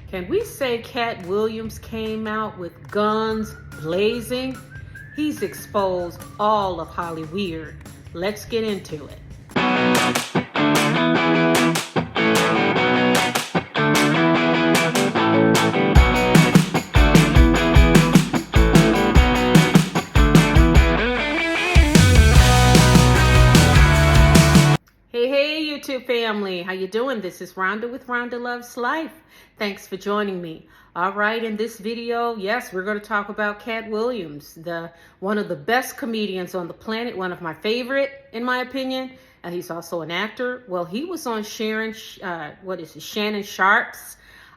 Can we say Katt Williams came out with guns blazing? He's exposed all of Hollyweird. Let's get into it. Hey, YouTube family. How you doing? This is Rhonda with Rhonda Loves Life. Thanks for joining me. All right, in this video, yes, we're going to talk about Katt Williams, one of the best comedians on the planet, one of my favorite, in my opinion. And he's also an actor. Well, he was on Shannon Sharp's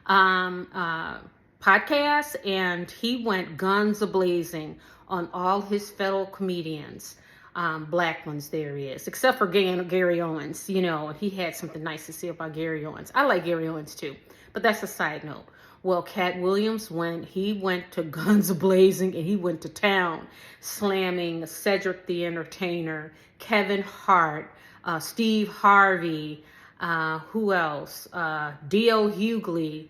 podcast, and he went guns a-blazing on all his fellow comedians. Black ones, there is, except for Gary Owens. You know, he had something nice to say about Gary Owens. I like Gary Owens too, but that's a side note. Well, Katt Williams, when he went to guns blazing and he went to town, slamming Cedric the Entertainer, Kevin Hart, Steve Harvey, who else? D.O. Hughley,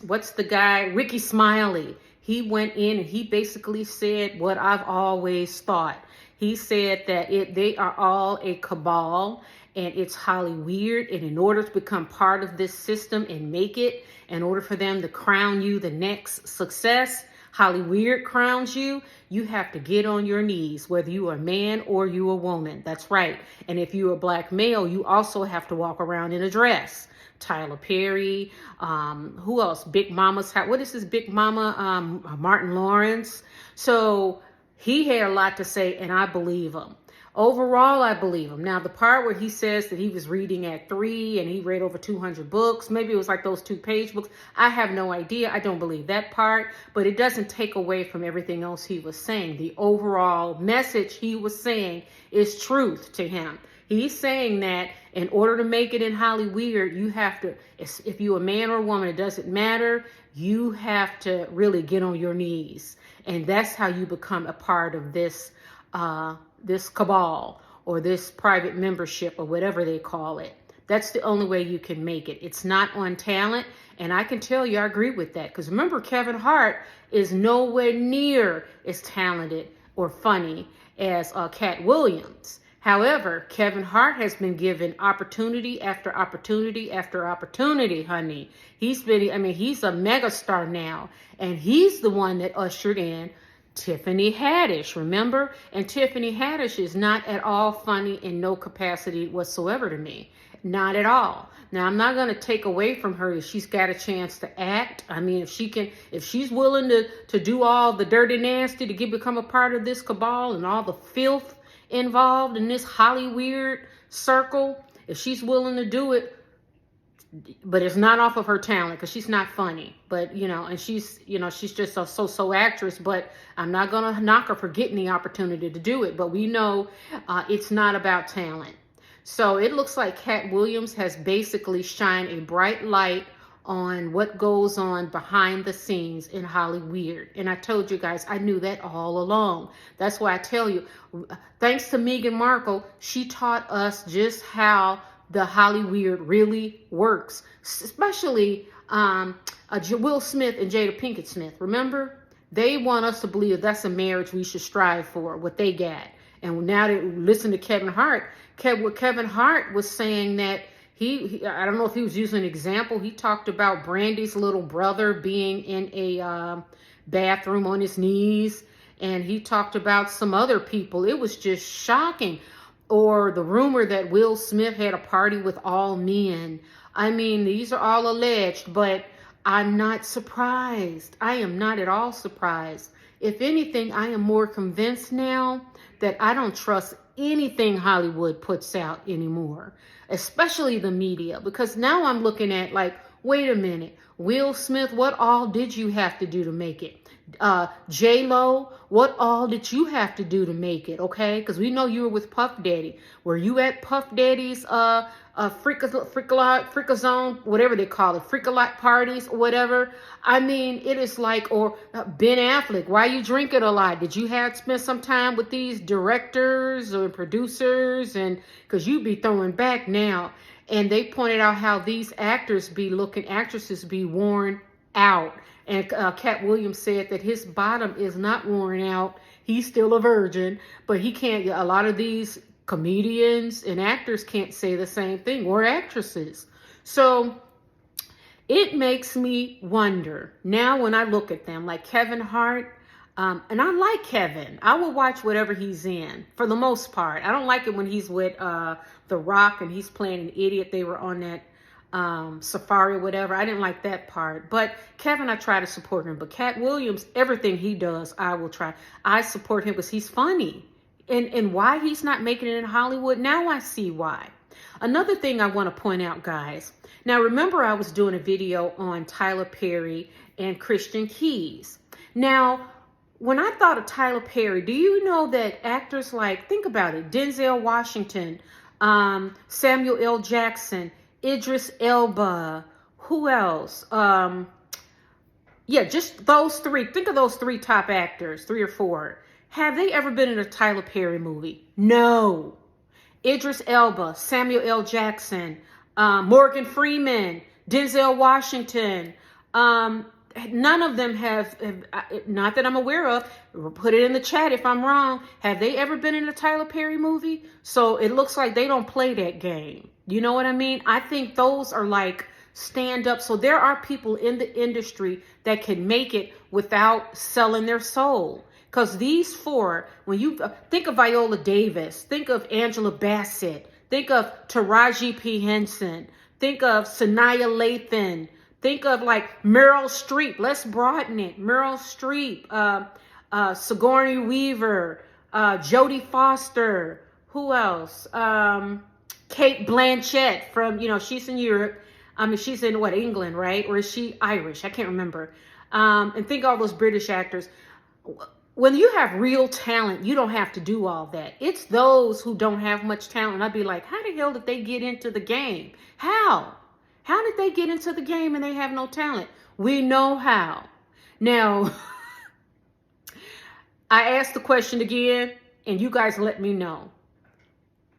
what's the guy? Ricky Smiley. He went in and he basically said what I've always thought. He said that they are all a cabal and it's Hollyweird. And in order to become part of this system and make it, in order for them to crown you the next success, Hollyweird crowns you, you have to get on your knees, whether you are a man or you a woman. That's right. And if you're a black male, you also have to walk around in a dress. Tyler Perry, who else? Big Mama's house. What is this Big Mama? Martin Lawrence. So he had a lot to say, and I believe him. Overall, I believe him. Now, the part where he says that he was reading at 3 and he read over 200 books, maybe it was like those 2-page books. I have no idea. I don't believe that part, but it doesn't take away from everything else he was saying. The overall message he was saying is truth to him. He's saying that in order to make it in Hollyweird, you have to, if you're a man or a woman, it doesn't matter. You have to really get on your knees. And that's how you become a part of this cabal or this private membership or whatever they call it. That's the only way you can make it. It's not on talent. And I can tell you, I agree with that. Because remember, Kevin Hart is nowhere near as talented or funny as Katt Williams. However, Kevin Hart has been given opportunity after opportunity after opportunity, honey. He's a megastar now. And he's the one that ushered in Tiffany Haddish, remember? And Tiffany Haddish is not at all funny in no capacity whatsoever to me. Not at all. Now, I'm not going to take away from her if she's got a chance to act. I mean, if she's willing to do all the dirty nasty to become a part of this cabal and all the filth involved in this Hollyweird circle, if she's willing to do it, but it's not off of her talent because she's not funny, but and she's just a so actress, but I'm not going to knock her for getting the opportunity to do it, but we know it's not about talent. So it looks like Katt Williams has basically shined a bright light on what goes on behind the scenes in Hollyweird. And I told you guys, I knew that all along. That's why I tell you, thanks to Meghan Markle, she taught us just how the Hollyweird really works, especially Will Smith and Jada Pinkett Smith. Remember, they want us to believe that's a marriage we should strive for, what they got. And now they listen to Kevin Hart. What Kevin Hart was saying that I don't know if he was using an example. He talked about Brandy's little brother being in a bathroom on his knees. And he talked about some other people. It was just shocking. Or the rumor that Will Smith had a party with all men. I mean, these are all alleged, but I'm not surprised. I am not at all surprised. If anything, I am more convinced now that I don't trust anything Hollywood puts out anymore, especially the media, because now I'm looking at like, wait a minute, Will Smith, what all did you have to do to make it? J-Lo, what all did you have to do to make it? Okay, because we know you were with Puff Daddy. Were you at Puff Daddy's freakazone, whatever they call it, freakalot parties or whatever? I mean, it is like, or Ben Affleck, why you drinking a lot? Did you spend some time with these directors or producers? And because you be throwing back now. And they pointed out how these actresses be worn out. And Katt Williams said that his bottom is not worn out. He's still a virgin, but he can't. A lot of these comedians and actors can't say the same thing, or actresses. So it makes me wonder now when I look at them, like Kevin Hart. And I like Kevin. I will watch whatever he's in for the most part. I don't like it when he's with The Rock and he's playing an idiot. They were on that Safari or whatever. I didn't like that part. But Kevin, I try to support him. But Katt Williams, everything he does, I will try. I support him because he's funny. And why he's not making it in Hollywood, now I see why. Another thing I want to point out, guys. Now, remember I was doing a video on Tyler Perry and Christian Keys. Now, when I thought of Tyler Perry, do you know that actors like, think about it, Denzel Washington, Samuel L. Jackson, Idris Elba, who else? Yeah, just those three. Think of those three top actors, 3 or 4. Have they ever been in a Tyler Perry movie? No. Idris Elba, Samuel L. Jackson, Morgan Freeman, Denzel Washington, none of them have, not that I'm aware of, put it in the chat if I'm wrong, have they ever been in a Tyler Perry movie? So it looks like they don't play that game. You know what I mean? I think those are like stand up. So there are people in the industry that can make it without selling their soul. Because these 4, when you think of Viola Davis, think of Angela Bassett, think of Taraji P. Henson, think of Sanaya Lathan, think of like Meryl Streep. Let's broaden it. Meryl Streep, Sigourney Weaver, Jodie Foster. Who else? Kate Blanchett from, she's in Europe. I mean, she's in what, England, right? Or is she Irish? I can't remember. And think of all those British actors. When you have real talent, you don't have to do all that. It's those who don't have much talent. I'd be like, how the hell did they get into the game? How? How did they get into the game and they have no talent? We know how. Now, I asked the question again, and you guys let me know.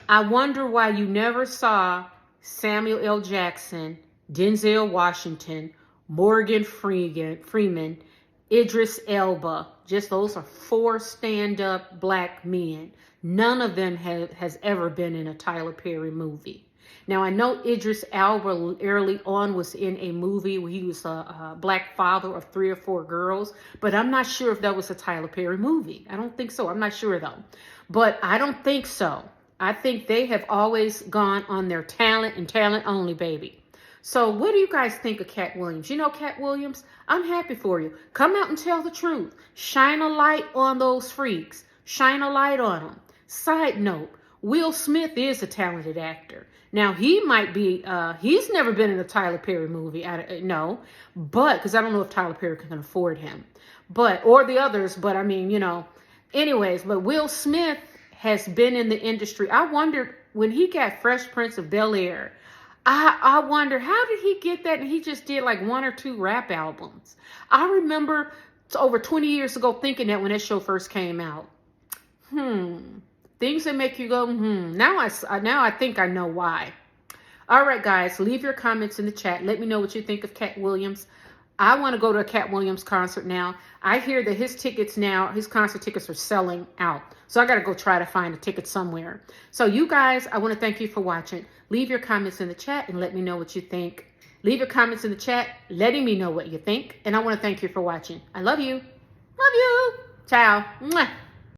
I wonder why you never saw Samuel L. Jackson, Denzel Washington, Morgan Freeman, Idris Elba. Just those are 4 stand-up black men. None of them has ever been in a Tyler Perry movie. Now, I know Idris Elba early on was in a movie where he was a black father of 3 or 4 girls, but I'm not sure if that was a Tyler Perry movie. I don't think so. I'm not sure, though. But I don't think so. I think they have always gone on their talent and talent only, baby. So what do you guys think of Katt Williams? You know Katt Williams? I'm happy for you. Come out and tell the truth. Shine a light on those freaks. Shine a light on them. Side note, Will Smith is a talented actor. Now, he might be, he's never been in a Tyler Perry movie. No, but, because I don't know if Tyler Perry can afford him. But, or the others, but I mean, anyways, but Will Smith has been in the industry. I wondered when he got Fresh Prince of Bel-Air, I wonder, how did he get that? And he just did like 1 or 2 rap albums. I remember over 20 years ago thinking that when that show first came out. Things that make you go, Now I think I know why. All right, guys, leave your comments in the chat. Let me know what you think of Katt Williams. I want to go to a Katt Williams concert now. I hear that his concert tickets are selling out. So I got to go try to find a ticket somewhere. So you guys, I want to thank you for watching. Leave your comments in the chat and let me know what you think. Leave your comments in the chat, letting me know what you think. And I want to thank you for watching. I love you. Love you. Ciao. Mwah.